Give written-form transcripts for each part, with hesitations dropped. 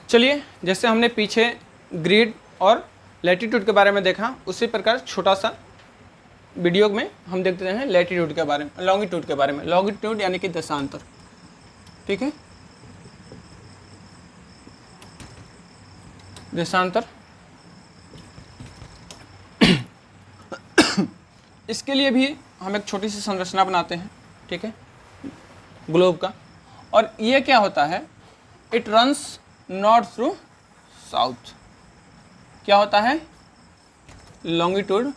चलिए, जैसे हमने पीछे ग्रिड और लैटिट्यूड के बारे में देखा, उसी प्रकार छोटा सा वीडियो में हम देखते हैं लैटिट्यूड के बारे में, लॉन्गिट्यूड के बारे में। लॉन्गिट्यूड यानी कि देशांतर, ठीक है, देशांतर। इसके लिए भी हम एक छोटी सी संरचना बनाते हैं, ठीक है, ग्लोब का। और ये क्या होता है, it runs north through south. क्या होता है, longitude,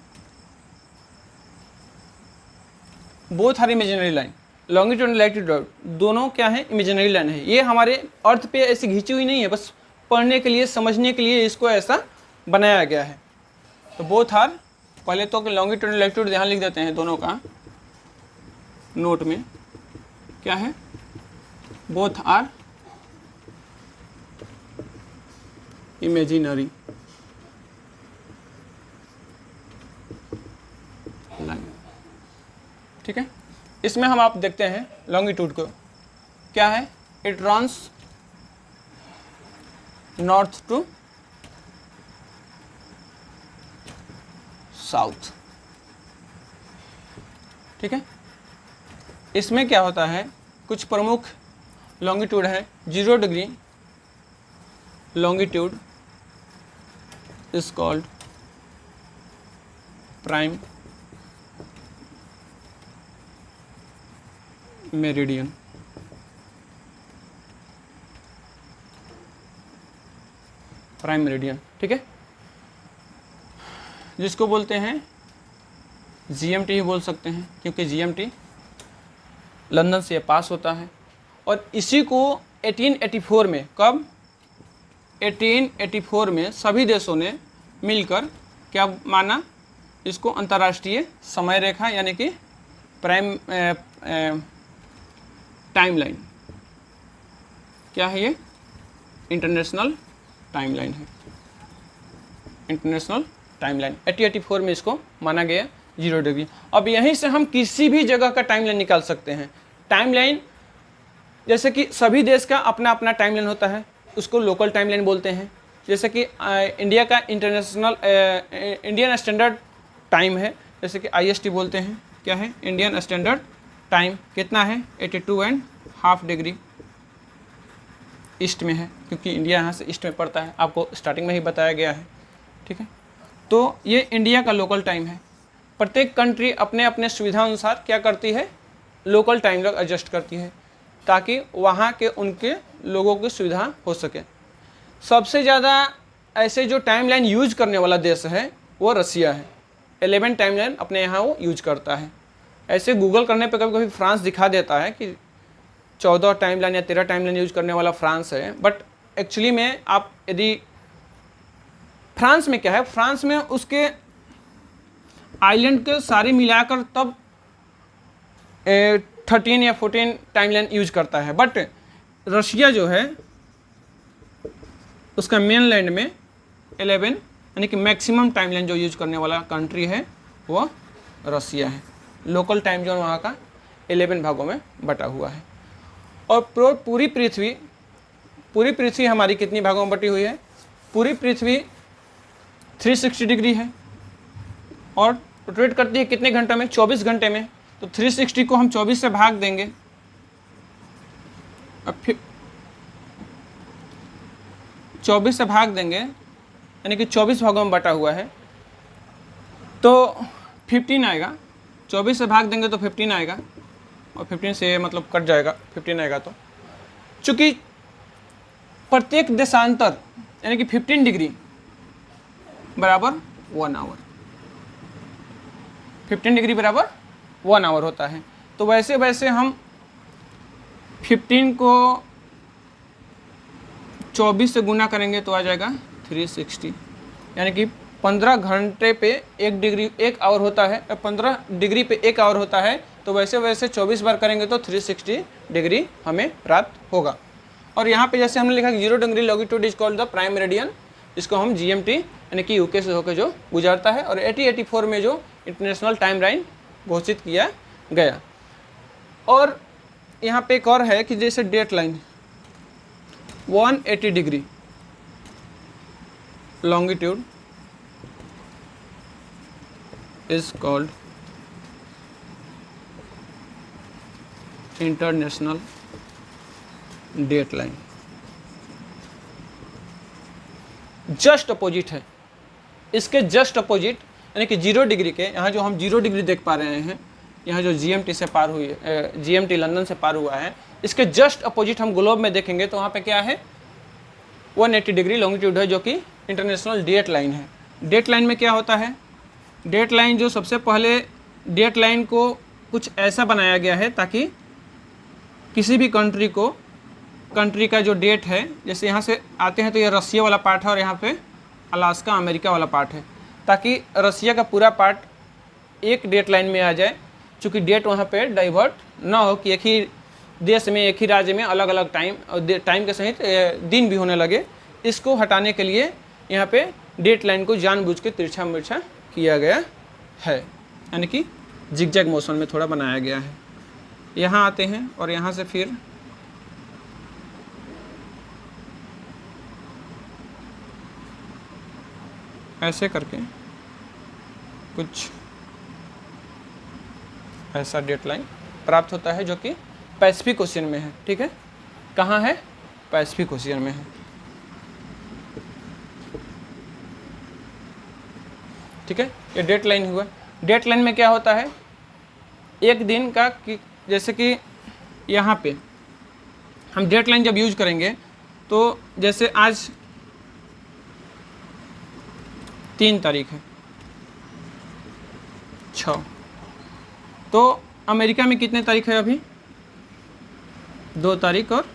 both are imaginary line. Longitude and latitude दोनों क्या है, इमेजिनरी लाइन है। ये हमारे अर्थ पे ऐसी खींची हुई नहीं है, बस पढ़ने के लिए, समझने के लिए इसको ऐसा बनाया गया है। तो बोथ आर, पहले तो लॉन्गिट्यूड एंड लैटिट्यूड ध्यान लिख देते हैं दोनों का नोट में, क्या है, बोथ आर इमेजिनरी लाइन, ठीक है। इसमें हम आप देखते हैं लॉन्गिट्यूड को, क्या है, it runs north to south, ठीक है। इसमें क्या होता है, कुछ प्रमुख लॉन्गिट्यूड है। 0 degree longitude is called prime meridian. Prime meridian, ठीक है, जिसको बोलते हैं जीएमटी ही बोल सकते हैं, क्योंकि जीएमटी लंदन से पास होता है। और इसी को 1884 में, कब, 1884 में सभी देशों ने मिलकर क्या माना, इसको अंतर्राष्ट्रीय समय रेखा यानी कि प्राइम टाइमलाइन, क्या है ये, इंटरनेशनल टाइमलाइन है, इंटरनेशनल टाइमलाइन। 1884 में इसको माना गया 0 डिग्री। अब यहीं से हम किसी भी जगह का टाइमलाइन निकाल सकते हैं। टाइमलाइन जैसे कि सभी देश का अपना अपना टाइमलाइन होता है, उसको लोकल टाइमलाइन बोलते हैं। जैसे कि इंडिया का इंटरनेशनल इंडियन स्टैंडर्ड टाइम है, जैसे कि IST बोलते हैं, क्या है, इंडियन स्टैंडर्ड टाइम, कितना है, 82.5 डिग्री ईस्ट में है, क्योंकि इंडिया यहाँ से ईस्ट में पड़ता है, आपको स्टार्टिंग में ही बताया गया है, ठीक है। तो ये इंडिया का लोकल टाइम है। प्रत्येक कंट्री अपने अपने सुविधा अनुसार क्या करती है, लोकल टाइम लॉग एडजस्ट करती है, ताकि वहाँ के उनके लोगों की सुविधा हो सके। सबसे ज़्यादा ऐसे जो टाइमलाइन यूज करने वाला देश है वो रसिया है। 11 टाइमलाइन अपने यहाँ वो यूज करता है। ऐसे गूगल करने पे कभी कभी फ्रांस दिखा देता है कि 14 टाइमलाइन या 13 टाइमलाइन यूज करने वाला फ्रांस है, बट एक्चुअली में आप यदि फ्रांस में क्या है, फ्रांस में उसके आइलैंड के सारे मिलाकर तब 13 या 14 टाइमलाइन यूज करता है। बट रशिया जो है उसका मेन लैंड में 11 यानी कि मैक्सिमम टाइमलाइन जो यूज करने वाला कंट्री है वो रसिया है। लोकल टाइम जोन वहाँ का 11 भागों में बटा हुआ है। और पूरी पृथ्वी हमारी कितनी भागों में बटी हुई है, पूरी पृथ्वी 360 डिग्री है और रोटेट करती है कितने घंटे में, 24 घंटे में। तो 360 को हम 24 से भाग देंगे, अब फिर 24 से भाग देंगे यानी कि 24 भागों में बटा हुआ है तो 15 आएगा। 24 से भाग देंगे तो 15 आएगा और 15 से मतलब कट जाएगा, 15 आएगा। तो चूँकि प्रत्येक देशांतर यानी कि 15 डिग्री बराबर 1 आवर, 15 डिग्री बराबर 1 आवर होता है। तो वैसे वैसे हम 15 को 24 से गुना करेंगे तो आ जाएगा 360, यानी कि 15 घंटे पे 1 आवर होता है, 15 डिग्री पे 1 आवर होता है। तो वैसे वैसे 24 बार करेंगे तो 360 डिग्री हमें प्राप्त होगा। और यहाँ पे जैसे हमने लिखा कि 0 degree longitude is called the prime meridian, इसको हम GMT यानी कि यूके से होकर जो गुजरता है। और 1884 में जो इंटरनेशनल टाइम लाइन घोषित किया गया। और यहाँ पे एक और है कि जैसे date line 180 degree longitude is called international date line. Just opposite है, इसके जस्ट अपोजिट यानी कि 0 डिग्री के, यहाँ जो हम 0 डिग्री देख पा रहे हैं, यहाँ जो GMT से पार हुई है, GMT लंदन से पार हुआ है, इसके जस्ट अपोजिट हम ग्लोब में देखेंगे तो वहाँ पे क्या है, 180 डिग्री लॉन्गिट्यूड है, जो कि इंटरनेशनल डेट लाइन है। डेट लाइन में क्या होता है, डेट लाइन जो सबसे पहले डेट लाइन को कुछ ऐसा बनाया गया है ताकि किसी भी कंट्री का जो डेट है, जैसे यहाँ से आते हैं तो ये रसिया वाला पार्ट है और यहाँ पे अलास्का अमेरिका वाला पार्ट है, ताकि रसिया का पूरा पार्ट एक डेट लाइन में आ जाए, चूँकि डेट वहाँ पे डाइवर्ट ना हो कि एक ही देश में एक ही राज्य में अलग अलग टाइम के सहित दिन भी होने लगे। इसको हटाने के लिए यहाँ पे डेट लाइन को जानबूझ के तिरछा मिर्छा किया गया है, यानी कि जिगजैग मोशन में थोड़ा बनाया गया है। यहाँ आते हैं और यहाँ से फिर ऐसे करके कुछ ऐसा डेट लाइन प्राप्त होता है जो कि पैसिफिक ओशियन में है। ठीक है, कहाँ है, पैसिफिक ओशियन में है। ठीक है, ये डेट लाइन हुआ। डेट लाइन में क्या होता है, एक दिन का कि जैसे कि यहाँ पे हम डेट लाइन जब यूज करेंगे तो जैसे आज 3 तारीख है 6, तो अमेरिका में कितने तारीख है अभी, 2 तारीख और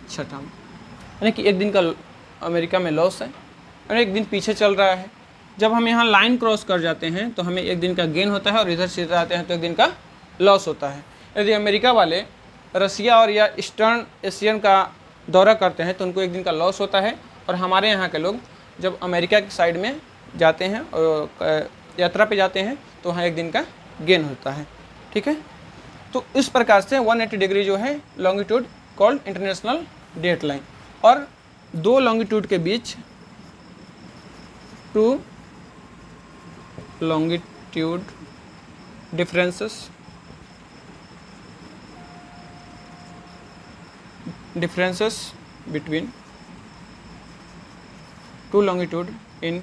6, यानी कि एक दिन का अमेरिका में लॉस है और एक दिन पीछे चल रहा है। जब हम यहाँ लाइन क्रॉस कर जाते हैं तो हमें एक दिन का गेन होता है और इधर सीधे आते हैं तो एक दिन का लॉस होता है। यदि अमेरिका वाले रसिया और या ईस्टर्न एशियन का दौरा करते हैं तो उनको एक दिन का लॉस होता है, और हमारे यहाँ के लोग जब अमेरिका की साइड में जाते हैं और यात्रा पे जाते हैं तो वहाँ एक दिन का गेन होता है। ठीक है, तो इस प्रकार से 180 डिग्री जो है longitude called international date line, और 2 लॉन्गिट्यूड के बीच 2 longitude differences between 2 longitude in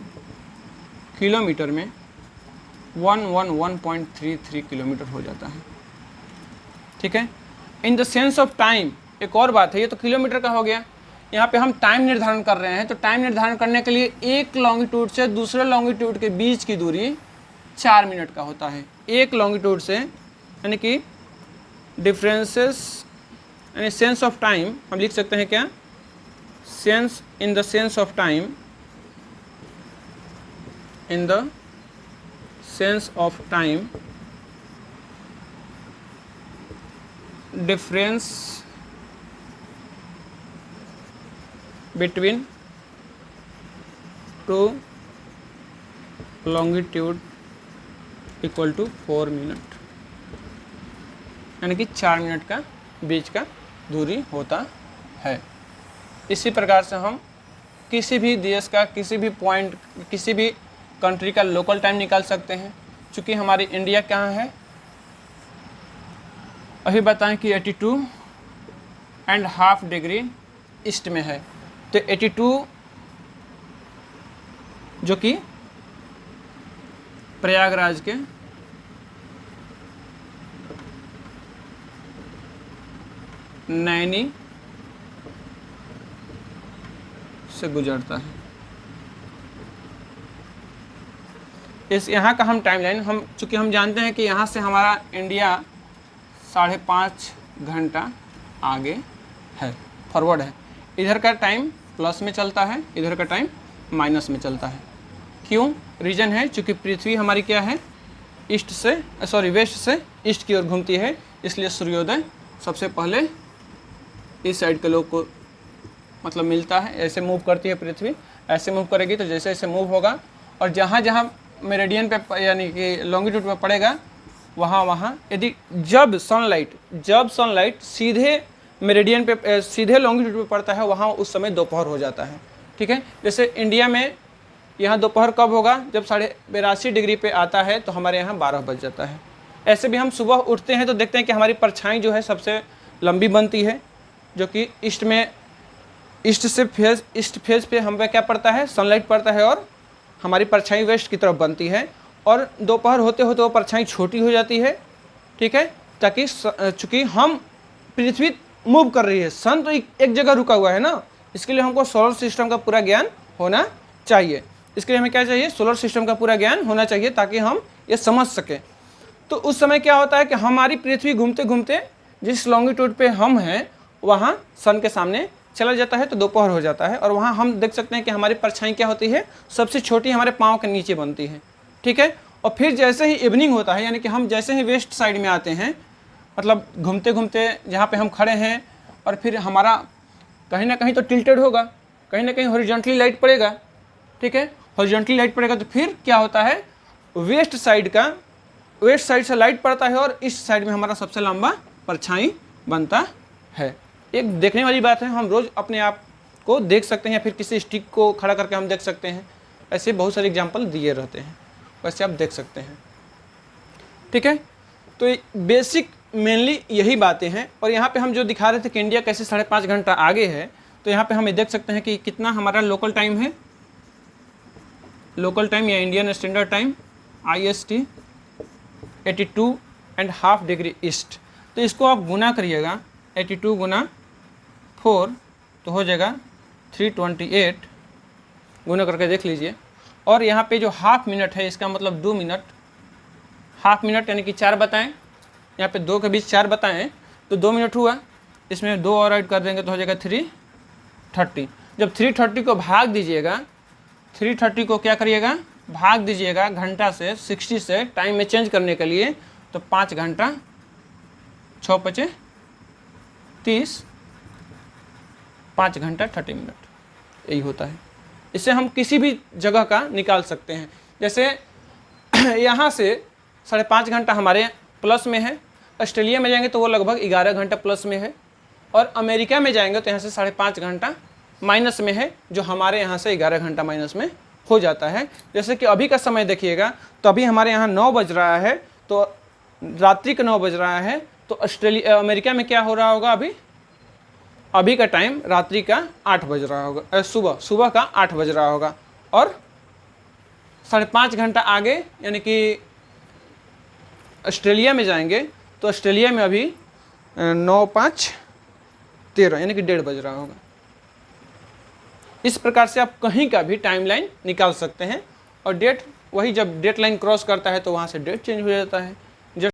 kilometre में 111.33 किलोमीटर हो जाता है। ठीक है, in the sense of time एक और बात है, ये तो किलोमीटर का हो गया, यहाँ पे हम टाइम निर्धारण कर रहे हैं, तो टाइम निर्धारण करने के लिए एक लॉन्गिट्यूड से दूसरे लॉन्गिट्यूड के बीच की दूरी 4 मिनट का होता है। एक लॉन्गिट्यूड से, यानी कि डिफरेंसेस यानी सेंस ऑफ टाइम हम लिख सकते हैं क्या, sense in the sense of time, in the sense of time difference between 2 longitude equal to 4 minute, यानी कि 4 मिनट का बीच का दूरी होता है। इसी प्रकार से हम किसी भी देश का, किसी भी पॉइंट, किसी भी कंट्री का लोकल टाइम निकाल सकते हैं। चूँकि हमारी इंडिया कहाँ है, अभी बताएं कि 82.5 डिग्री ईस्ट में है, तो 82 जो कि प्रयागराज के नैनी से गुजरता है। इस यहाँ का हम टाइमलाइन चूँकि हम जानते हैं कि यहाँ से हमारा इंडिया 5.5 घंटा आगे है, फॉरवर्ड है। इधर का टाइम प्लस में चलता है, इधर का टाइम माइनस में चलता है। क्यों, रीजन है चूँकि पृथ्वी हमारी क्या है, वेस्ट से ईस्ट की ओर घूमती है, इसलिए सूर्योदय सबसे पहले इस साइड के लोग को मतलब मिलता है। ऐसे मूव करती है पृथ्वी, ऐसे मूव करेगी तो जैसे जैसे मूव होगा और जहाँ जहाँ मेरिडियन पे यानी कि लॉन्गिट्यूड पे पड़ेगा वहाँ यदि जब सनलाइट सीधे मेरिडियन पे सीधे लॉन्गिट्यूड पे पड़ता है वहाँ उस समय दोपहर हो जाता है। ठीक है, जैसे इंडिया में यहाँ दोपहर कब होगा, जब 82.5 डिग्री पे आता है तो हमारे यहाँ 12 बज जाता है। ऐसे भी हम सुबह उठते हैं तो देखते हैं कि हमारी परछाई जो है सबसे लंबी बनती है, जो कि ईस्ट फेज पे हम पे क्या पड़ता है, सनलाइट पड़ता है और हमारी परछाई वेस्ट की तरफ बनती है। और दोपहर होते होते वो परछाई छोटी हो जाती है, ठीक है, ताकि चूँकि हम पृथ्वी मूव कर रही है, सन तो एक जगह रुका हुआ है ना, इसके लिए हमको सोलर सिस्टम का पूरा ज्ञान होना चाहिए। इसके लिए हमें क्या चाहिए, सोलर सिस्टम का पूरा ज्ञान होना चाहिए ताकि हम ये समझ सकें। तो उस समय क्या होता है कि हमारी पृथ्वी घूमते घूमते जिस लॉन्गिट्यूड पे हम हैं वहाँ सन के सामने चला जाता है, तो दोपहर हो जाता है। और वहाँ हम देख सकते हैं कि हमारी परछाई क्या होती है, सबसे छोटी हमारे पाँव के नीचे बनती है, ठीक है। और फिर जैसे ही इवनिंग होता है, यानी कि हम जैसे ही वेस्ट साइड में आते हैं, मतलब घूमते घूमते जहाँ पे हम खड़े हैं, और फिर हमारा कहीं ना कहीं तो टिल्टेड होगा, कहीं ना कहीं हॉरिजॉन्टली लाइट पड़ेगा, ठीक है, हॉरिजॉन्टली लाइट पड़ेगा। तो फिर क्या होता है, वेस्ट साइड से लाइट पड़ता है और इस साइड में हमारा सबसे लंबा परछाई बनता है। एक देखने वाली बात है, हम रोज़ अपने आप को देख सकते हैं या फिर किसी स्टिक को खड़ा करके हम देख सकते हैं। ऐसे बहुत सारे एग्जाम्पल दिए रहते हैं, वैसे आप देख सकते हैं, ठीक है। तो बेसिक मेनली यही बातें हैं। और यहाँ पे हम जो दिखा रहे थे कि इंडिया कैसे 5.5 घंटा आगे है, तो यहाँ पे हम देख सकते हैं कि कितना हमारा लोकल टाइम है, लोकल टाइम या Indian standard time IST 82.5 degree east. तो इसको आप गुना करिएगा, 82 गुना 4 तो हो जाएगा 328, गुना करके देख लीजिए। और यहाँ पे जो हाफ मिनट है, इसका मतलब 2 मिनट, हाफ मिनट यानी कि 4 बताएं, यहाँ पे 2 के बीच 4 बताएं तो 2 मिनट हुआ, इसमें 2 और ऐड कर देंगे तो हो जाएगा 330। जब 330 को भाग दीजिएगा, 330 को क्या करिएगा, भाग दीजिएगा घंटा से, 60 से टाइम में चेंज करने के लिए, तो 5 घंटा 6 × 30, 5 घंटा 30 मिनट, यही होता है। इससे हम किसी भी जगह का निकाल सकते हैं। जैसे यहाँ से 5.5 घंटा हमारे प्लस में है, ऑस्ट्रेलिया में जाएंगे तो वो लगभग 11 घंटा प्लस में है, और अमेरिका में जाएंगे तो यहाँ से 5.5 घंटा माइनस में है, जो हमारे यहाँ से 11 घंटा माइनस में हो जाता है। जैसे कि अभी का समय देखिएगा, तो अभी हमारे यहाँ 9 बज रहा है, तो रात्रि का 9 बज रहा है, तो अमेरिका में क्या हो रहा होगा, अभी का टाइम रात्रि का 8 बज रहा होगा, सुबह का 8 बज रहा होगा। और 5.5 घंटा आगे यानी कि ऑस्ट्रेलिया में जाएंगे तो ऑस्ट्रेलिया में अभी 9 × 5 = 13 यानी कि 1:30 बज रहा होगा। इस प्रकार से आप कहीं का भी टाइमलाइन निकाल सकते हैं। और डेट वही, जब डेट लाइन क्रॉस करता है तो वहाँ से डेट चेंज हो जाता है।